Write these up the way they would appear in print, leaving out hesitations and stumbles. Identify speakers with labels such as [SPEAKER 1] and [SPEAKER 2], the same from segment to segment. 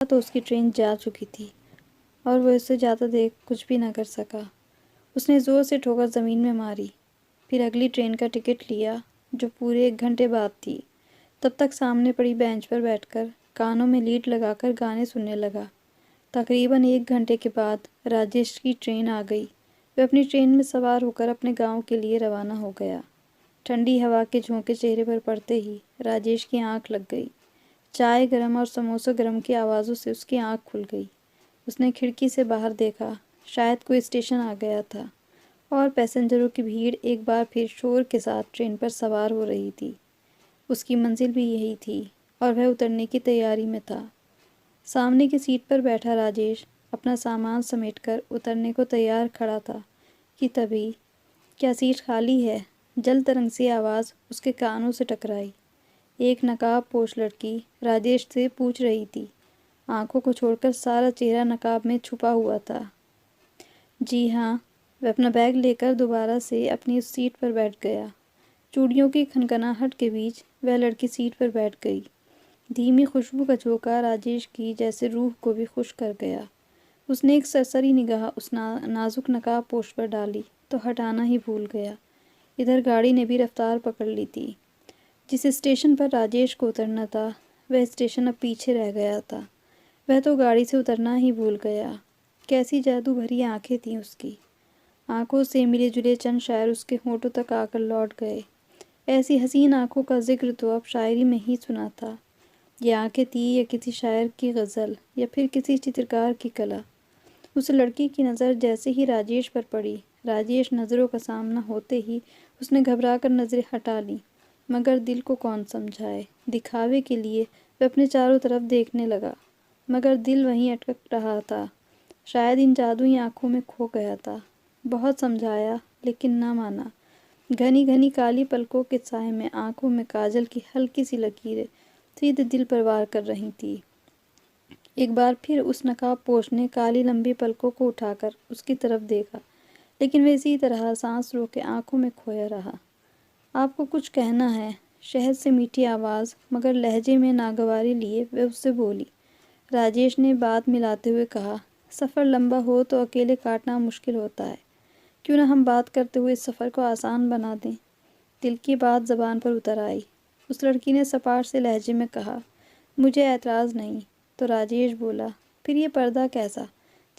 [SPEAKER 1] तो उसकी ट्रेन जा चुकी थी और वह उससे ज़्यादा देर कुछ भी न कर सका। उसने ज़ोर से ठोकर ज़मीन में मारी, फिर अगली ट्रेन का टिकट लिया जो पूरे 1 घंटे बाद थी। तब तक सामने पड़ी बेंच पर बैठकर कानों में लीड लगाकर गाने सुनने लगा। तकरीबन 1 घंटे के बाद राजेश की ट्रेन आ गई। वह अपनी ट्रेन में सवार होकर अपने गांव के लिए रवाना हो गया। ठंडी हवा के झोंके चेहरे पर पड़ते ही राजेश की आंख लग गई। चाय गरम और समोसा गरम की आवाज़ों से उसकी आंख खुल गई। उसने खिड़की से बाहर देखा, शायद कोई स्टेशन आ गया था और पैसेंजरों की भीड़ एक बार फिर शोर के साथ ट्रेन पर सवार हो रही थी। उसकी मंजिल भी यही थी और वह उतरने की तैयारी में था। सामने की सीट पर बैठा राजेश अपना सामान समेटकर उतरने को तैयार खड़ा था कि तभी, क्या सीट खाली है? जल तरंग सी आवाज़ उसके कानों से टकराई। एक नकाबपोश लड़की राजेश से पूछ रही थी। आंखों को छोड़कर सारा चेहरा नकाब में छुपा हुआ था। जी हाँ। वह अपना बैग लेकर दोबारा से अपनी उस सीट पर बैठ गया। चूड़ियों की खनखनाहट के बीच वह लड़की सीट पर बैठ गई। धीमी खुशबू का झोंका राजेश की जैसे रूह को भी खुश कर गया। उसने एक सरसरी निगाह उस नाजुक नकाबपोश पर डाली तो हटाना ही भूल गया। इधर गाड़ी ने भी रफ्तार पकड़ ली थी। जिस स्टेशन पर राजेश को उतरना था वह स्टेशन अब पीछे रह गया था। वह तो गाड़ी से उतरना ही भूल गया। कैसी जादू भरी आंखें थीं उसकी। आंखों से मिले जुले चंद शायर उसके होठों तक आकर लौट गए। ऐसी हसीन आंखों का जिक्र तो अब शायरी में ही सुना था। ये आंखें थी या किसी शायर की गज़ल या फिर किसी चित्रकार की कला। उस लड़की की नज़र जैसे ही राजेश पर पड़ी, राजेश नज़रों का सामना होते ही उसने घबराकर नज़रें हटा लीं। मगर दिल को कौन समझाए। दिखावे के लिए वह अपने चारों तरफ देखने लगा, मगर दिल वहीं अटक रहा था। शायद इन जादुई आंखों में खो गया था। बहुत समझाया लेकिन ना माना। घनी घनी काली पलकों के साए में आंखों में काजल की हल्की सी लकीरें सीधे दिल पर वार कर रही थी। एक बार फिर उस नकाबपोश ने काली लंबी पलकों को उठाकर उसकी तरफ देखा, लेकिन वह इसी तरह सांस रोके आंखों में खोया रहा। आपको कुछ कहना है? शहद से मीठी आवाज़ मगर लहजे में नागवारी लिए वह उससे बोली। राजेश ने बात मिलाते हुए कहा, सफ़र लंबा हो तो अकेले काटना मुश्किल होता है। क्यों ना हम बात करते हुए इस सफ़र को आसान बना दें। दिल की बात ज़बान पर उतर आई। उस लड़की ने सपाट से लहजे में कहा, मुझे एतराज़ नहीं। तो राजेश बोला, फिर ये पर्दा कैसा?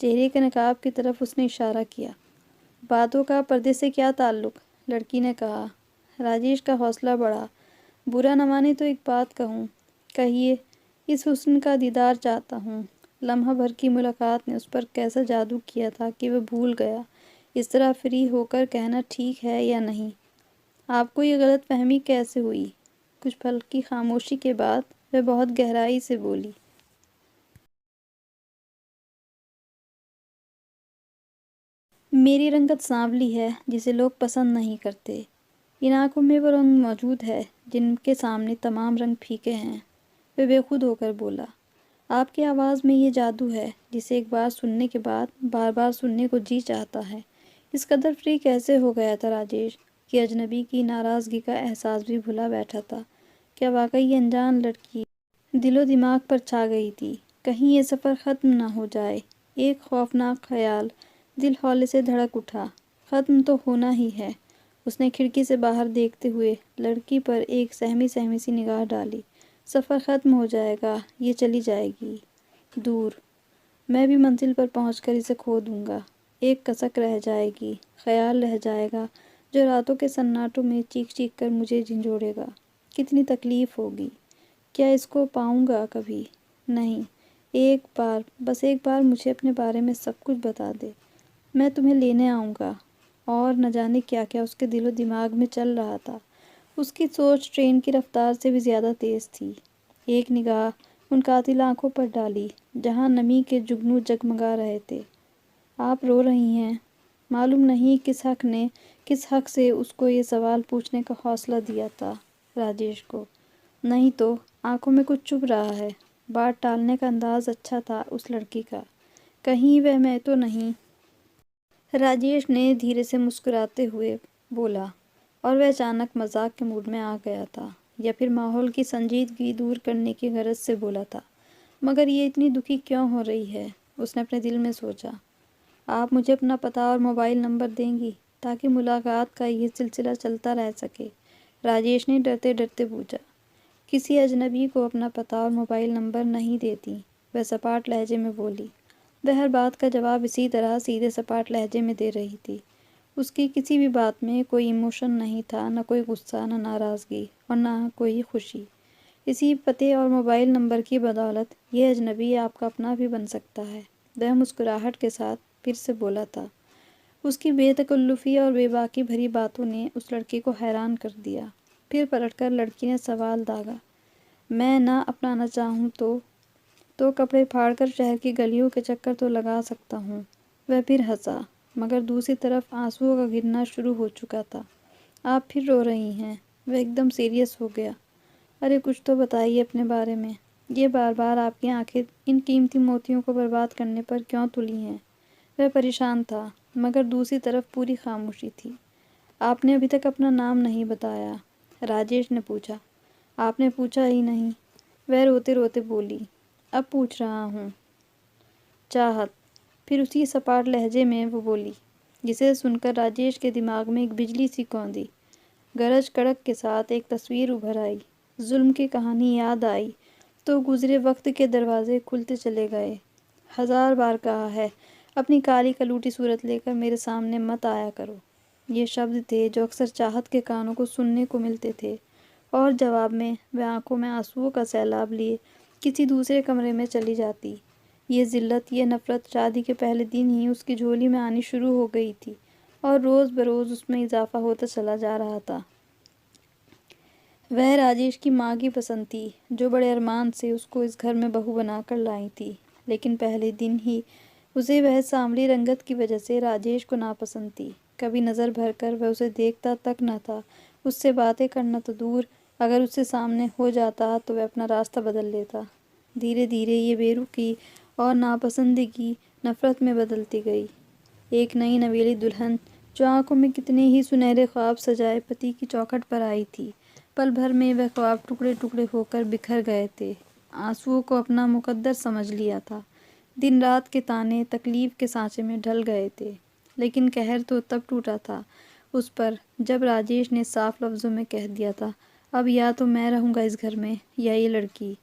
[SPEAKER 1] चेहरे के नकाब की तरफ उसने इशारा किया। बातों का पर्दे से क्या ताल्लुक़? लड़की ने कहा। राजेश का हौसला बढ़ा। बुरा न माने तो एक बात कहूँ। कहिए। इस हुस्न का दीदार चाहता हूँ। लम्हा भर की मुलाकात ने उस पर कैसा जादू किया था कि वह भूल गया इस तरह फ्री होकर कहना ठीक है या नहीं। आपको ये गलतफहमी कैसे हुई? कुछ पल की खामोशी के बाद वह बहुत गहराई से बोली। मेरी रंगत सांवली है जिसे लोग पसंद नहीं करते। इन आँखों में वो रंग मौजूद है जिनके सामने तमाम रंग फीके हैं। वह बेखुद होकर बोला। आपकी आवाज़ में ये जादू है जिसे एक बार सुनने के बाद बार बार सुनने को जी चाहता है। इस कदर फ्री कैसे हो गया था राजेश कि अजनबी की नाराज़गी का एहसास भी भुला बैठा था। क्या वाकई ये अनजान लड़की दिलो दिमाग पर छा गई थी? कहीं ये सफ़र ख़त्म ना हो जाए। एक खौफनाक ख्याल दिल हौले से धड़क उठा। ख़त्म तो होना ही है। उसने खिड़की से बाहर देखते हुए लड़की पर एक सहमी सहमी सी निगाह डाली। सफ़र ख़त्म हो जाएगा, ये चली जाएगी दूर। मैं भी मंजिल पर पहुंचकर इसे खो दूंगा। एक कसक रह जाएगी, ख्याल रह जाएगा जो रातों के सन्नाटों में चीख चीख कर मुझे झंझोड़ेगा। कितनी तकलीफ़ होगी। क्या इसको पाऊंगा कभी? नहीं। एक बार, बस एक बार मुझे अपने बारे में सब कुछ बता दे। मैं तुम्हें लेने आऊँगा। और न जाने क्या क्या उसके दिलो दिमाग में चल रहा था। उसकी सोच ट्रेन की रफ्तार से भी ज़्यादा तेज़ थी। एक निगाह उन कातिल आँखों पर डाली जहाँ नमी के जुगनू जगमगा रहे थे। आप रो रही हैं। मालूम नहीं किस हक से उसको ये सवाल पूछने का हौसला दिया था राजेश को। नहीं तो आंखों में कुछ चुभ रहा है। बात टालने का अंदाज अच्छा था उस लड़की का। कहीं वह मैं तो नहीं। राजेश ने धीरे से मुस्कुराते हुए बोला, और वह अचानक मजाक के मूड में आ गया था या फिर माहौल की संजीदगी दूर करने की गरज से बोला था। मगर ये इतनी दुखी क्यों हो रही है? उसने अपने दिल में सोचा। आप मुझे अपना पता और मोबाइल नंबर देंगी ताकि मुलाकात का ये सिलसिला चलता रह सके? राजेश ने डरते डरते पूछा। किसी अजनबी को अपना पता और मोबाइल नंबर नहीं देती, वह सपाट लहजे में बोली। वह हर बात का जवाब इसी तरह सीधे सपाट लहजे में दे रही थी। उसकी किसी भी बात में कोई इमोशन नहीं था, न कोई गुस्सा, न नाराज़गी और न कोई खुशी। इसी पते और मोबाइल नंबर की बदौलत यह अजनबी आपका अपना भी बन सकता है, वह मुस्कुराहट के साथ फिर से बोला था। उसकी बेतकल्लुफ़ी और बेबाकी भरी बातों ने उस लड़के को हैरान कर दिया। फिर पलटकर लड़की ने सवाल दागा, मैं ना अपनाना चाहूँ तो कपड़े फाड़कर शहर की गलियों के चक्कर तो लगा सकता हूँ। वह फिर हंसा, मगर दूसरी तरफ आंसुओं का गिरना शुरू हो चुका था। आप फिर रो रही हैं? वह एकदम सीरियस हो गया। अरे कुछ तो बताइए अपने बारे में। ये बार बार आपकी आंखें इन कीमती मोतियों को बर्बाद करने पर क्यों तुली हैं? वह परेशान था, मगर दूसरी तरफ पूरी खामोशी थी। आपने अभी तक अपना नाम नहीं बताया, राजेश ने पूछा। आपने पूछा ही नहीं, वह रोते रोते बोली। अब पूछ रहा हूँ, चाहत। फिर उसी सपाट लहजे में वो बोली, जिसे सुनकर राजेश के दिमाग में एक बिजली सी कौंधी। गरज कड़क के साथ एक तस्वीर उभर आई। जुल्म की कहानी याद आई तो गुजरे वक्त के दरवाजे खुलते चले गए। 1000 बार कहा है, अपनी काली कलूटी सूरत लेकर मेरे सामने मत आया करो। ये शब्द थे जो अक्सर चाहत के कानों को सुनने को मिलते थे, और जवाब में वह आंखों में आंसुओं का सैलाब लिए किसी दूसरे कमरे में चली जाती। ये जिल्लत, ये नफ़रत शादी के पहले दिन ही उसकी झोली में आनी शुरू हो गई थी और रोज़ बरोज़ उसमें इजाफा होता चला जा रहा था। वह राजेश की माँ की पसंद थी, जो बड़े अरमान से उसको इस घर में बहू बनाकर लाई थी, लेकिन पहले दिन ही उसे वह सांवली रंगत की वजह से राजेश को नापसंद थी। कभी नज़र भरकर वह उसे देखता तक न था, उससे बातें करना तो दूर, अगर उससे सामने हो जाता तो वह अपना रास्ता बदल लेता। धीरे धीरे ये बेरुखी और नापसंदगी नफ़रत में बदलती गई। एक नई नवेली दुल्हन जो आंखों में कितने ही सुनहरे ख्वाब सजाए पति की चौखट पर आई थी, पल भर में वह ख्वाब टुकड़े टुकड़े होकर बिखर गए थे। आंसुओं को अपना मुकद्दर समझ लिया था। दिन रात के ताने तकलीफ के सांचे में ढल गए थे, लेकिन कहर तो तब टूटा था उस पर जब राजेश ने साफ लफ्ज़ों में कह दिया था, अब या तो मैं रहूँगा इस घर में या ये लड़की।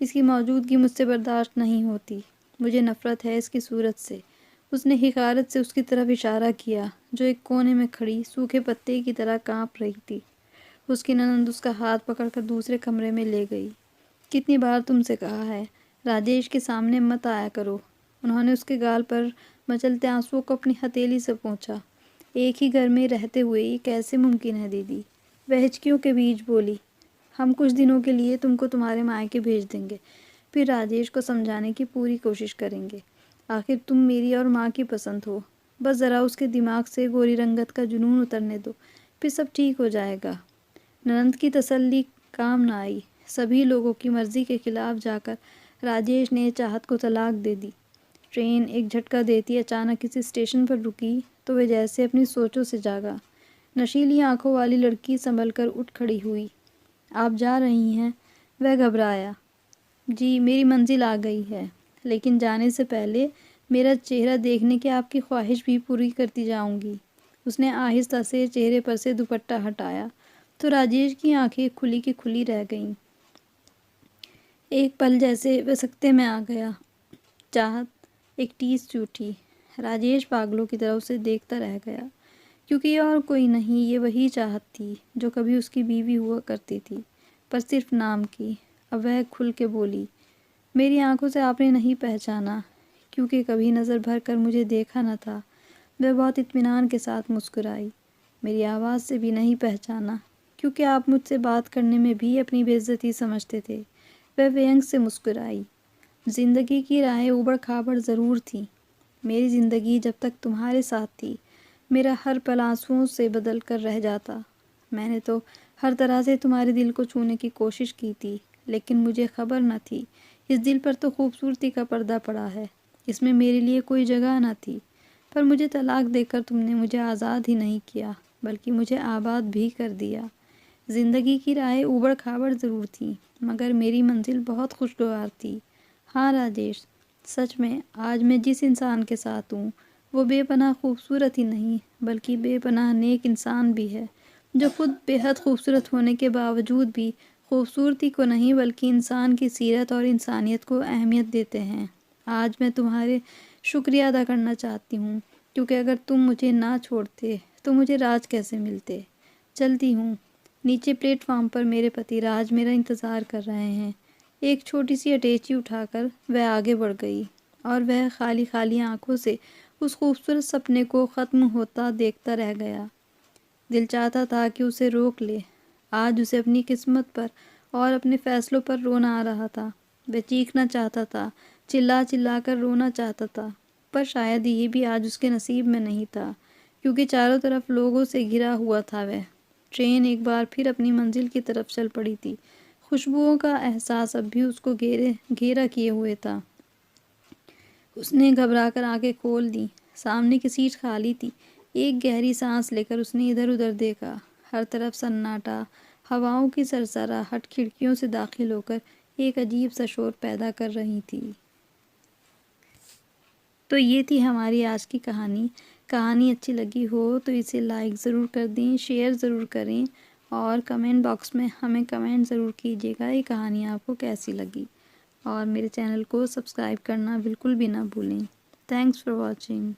[SPEAKER 1] इसकी मौजूदगी मुझसे बर्दाश्त नहीं होती। मुझे नफ़रत है इसकी सूरत से। उसने हिकारत से उसकी तरफ इशारा किया, जो एक कोने में खड़ी सूखे पत्ते की तरह कांप रही थी। उसकी ननंद उसका हाथ पकड़कर दूसरे कमरे में ले गई। कितनी बार तुमसे कहा है, राजेश के सामने मत आया करो। उन्होंने उसके गाल पर मचलते आंसुओं को अपनी हथेली से पोंछा। एक ही घर में रहते हुए ये कैसे मुमकिन है दीदी? वह हिचकियों के बीच बोली। हम कुछ दिनों के लिए तुमको तुम्हारे मायके भेज देंगे, फिर राजेश को समझाने की पूरी कोशिश करेंगे। आखिर तुम मेरी और माँ की पसंद हो। बस ज़रा उसके दिमाग से गोरी रंगत का जुनून उतरने दो, फिर सब ठीक हो जाएगा। ननंद की तसल्ली काम न आई। सभी लोगों की मर्जी के खिलाफ जाकर राजेश ने चाहत को तलाक दे दी। ट्रेन एक झटका देती अचानक किसी स्टेशन पर रुकी तो वह जैसे अपनी सोचों से जागा। नशीली आंखों वाली लड़की संभल कर उठ खड़ी हुई। आप जा रही हैं? वह घबराया। जी, मेरी मंजिल आ गई है, लेकिन जाने से पहले मेरा चेहरा देखने की आपकी ख्वाहिश भी पूरी करती जाऊंगी। उसने आहिस्ता से चेहरे पर से दुपट्टा हटाया तो राजेश की आंखें खुली की खुली रह गईं। एक पल जैसे वह सकते में आ गया। चाहत, एक टीस चूठी। राजेश पागलों की तरह उसे देखता रह गया, क्योंकि ये और कोई नहीं, ये वही चाहत थी जो कभी उसकी बीवी हुआ करती थी, पर सिर्फ नाम की। अब वह खुल के बोली, मेरी आंखों से आपने नहीं पहचाना, क्योंकि कभी नज़र भर कर मुझे देखा न था। वह बहुत इत्मीनान के साथ मुस्कुराई। मेरी आवाज़ से भी नहीं पहचाना, क्योंकि आप मुझसे बात करने में भी अपनी बेइज्जती समझते थे। वह व्यंग से मुस्कुराई। ज़िंदगी की राहें ऊबड़ खाबड़ ज़रूर थीं। मेरी ज़िंदगी जब तक तुम्हारे साथ थी, मेरा हर पल आंसुओं से बदल कर रह जाता। मैंने तो हर तरह से तुम्हारे दिल को छूने की कोशिश की थी, लेकिन मुझे खबर न थी इस दिल पर तो खूबसूरती का पर्दा पड़ा है। इसमें मेरे लिए कोई जगह न थी। पर मुझे तलाक देकर तुमने मुझे आज़ाद ही नहीं किया, बल्कि मुझे आबाद भी कर दिया। ज़िंदगी की राहें ऊबड़ खाबड़ ज़रूर थीं, मगर मेरी मंजिल बहुत खुशगवार थी। हाँ राजेश, सच में आज मैं जिस इंसान के साथ हूँ वो बेपनाह खूबसूरत ही नहीं बल्कि बेपनाह नेक इंसान भी है, जो खुद बेहद खूबसूरत होने के बावजूद भी खूबसूरती को नहीं बल्कि इंसान की सीरत और इंसानियत को अहमियत देते हैं। आज मैं तुम्हारे शुक्रिया अदा करना चाहती हूँ, क्योंकि अगर तुम मुझे ना छोड़ते तो मुझे राज कैसे मिलते। चलती हूँ। नीचे प्लेटफॉर्म पर मेरे पति राज मेरा इंतज़ार कर रहे हैं। एक छोटी सी अटैची उठाकर वह आगे बढ़ गई और वह खाली खाली आंखों से उस खूबसूरत सपने को ख़त्म होता देखता रह गया। दिल चाहता था कि उसे रोक ले। आज उसे अपनी किस्मत पर और अपने फ़ैसलों पर रोना आ रहा था। वह चीखना चाहता था, चिल्ला चिल्ला कर रोना चाहता था, पर शायद ये भी आज उसके नसीब में नहीं था, क्योंकि चारों तरफ लोगों से घिरा हुआ था वह। ट्रेन एक बार फिर अपनी मंजिल की तरफ चल पड़ी थी। खुशबुओं का एहसास अब भी उसको घेरा किए हुए था। उसने घबराकर आंखें खोल दी। सामने की सीट खाली थी। एक गहरी सांस लेकर उसने इधर उधर देखा। हर तरफ सन्नाटा, हवाओं की सरसराहट खिड़कियों से दाखिल होकर एक अजीब सा शोर पैदा कर रही थी। तो ये थी हमारी आज की कहानी। कहानी अच्छी लगी हो तो इसे लाइक ज़रूर कर दें, शेयर ज़रूर करें और कमेंट बॉक्स में हमें कमेंट ज़रूर कीजिएगा ये कहानी आपको कैसी लगी। और मेरे चैनल को सब्सक्राइब करना बिल्कुल भी ना भूलें। Thanks for watching.